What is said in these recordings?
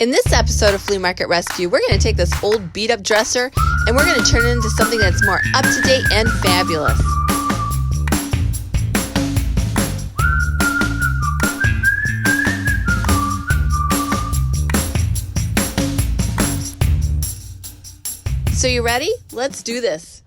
In this episode of Flea Market Rescue, we're going to take this old beat-up dresser and we're going to turn it into something that's more up-to-date and fabulous. So you ready? Let's do this.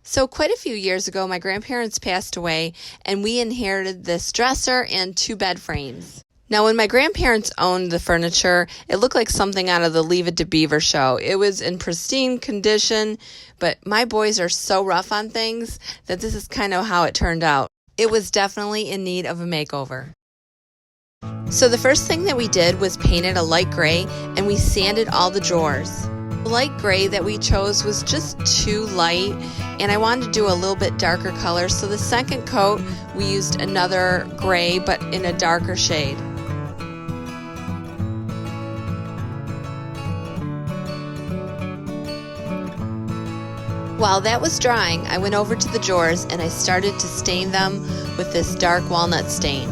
So quite a few years ago, my grandparents passed away and we inherited this dresser and 2 bed frames. Now, when my grandparents owned the furniture, it looked like something out of the Leave It to Beaver show. It was in pristine condition, but my boys are so rough on things that this is kind of how it turned out. It was definitely in need of a makeover. So the first thing that we did was painted a light gray and we sanded all the drawers. The light gray that we chose was just too light and I wanted to do a little bit darker color, so the second coat we used another gray but in a darker shade. While that was drying, I went over to the drawers and I started to stain them with this dark walnut stain.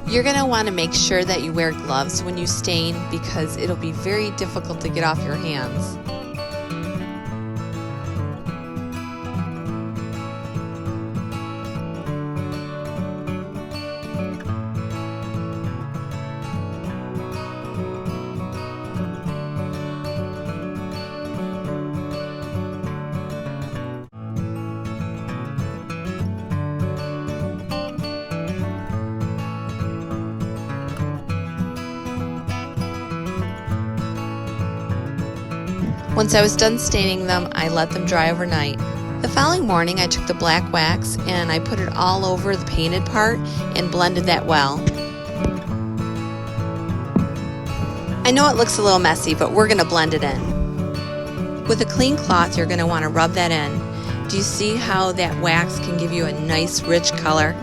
You're going to want to make sure that you wear gloves when you stain because it'll be very difficult to get off your hands. Once I was done staining them, I let them dry overnight. The following morning, I took the black wax and I put it all over the painted part and blended that well. I know it looks a little messy, but we're going to blend it in. With a clean cloth, you're going to want to rub that in. Do you see how that wax can give you a nice rich color?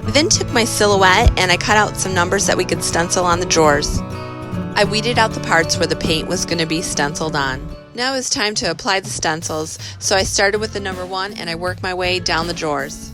I then took my silhouette and I cut out some numbers that we could stencil on the drawers. I weeded out the parts where the paint was going to be stenciled on. Now it's time to apply the stencils, so I started with the number 1 and I worked my way down the drawers.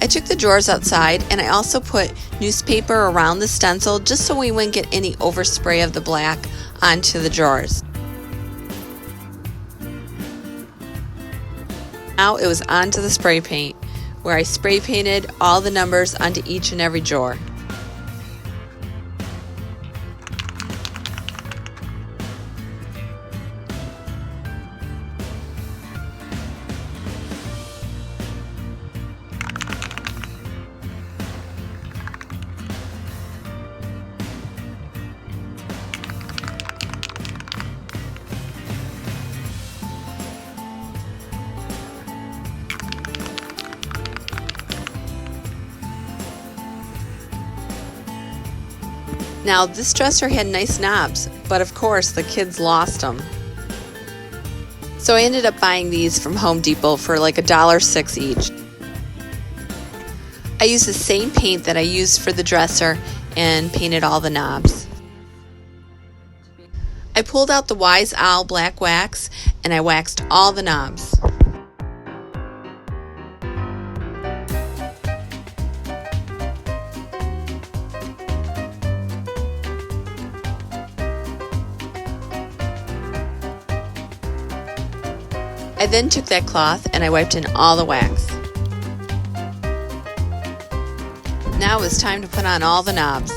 I took the drawers outside and I also put newspaper around the stencil just so we wouldn't get any overspray of the black onto the drawers. Now it was onto the spray paint, where I spray painted all the numbers onto each and every drawer. Now this dresser had nice knobs, but of course the kids lost them. So I ended up buying these from Home Depot for like $1.06 each. I used the same paint that I used for the dresser and painted all the knobs. I pulled out the Wise Owl black wax and I waxed all the knobs. I then took that cloth and I wiped in all the wax. Now it was time to put on all the knobs.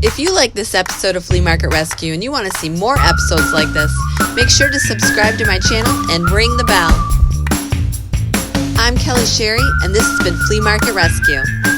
If you like this episode of Flea Market Rescue and you want to see more episodes like this, make sure to subscribe to my channel and ring the bell. I'm Kelly Sherry, and this has been Flea Market Rescue.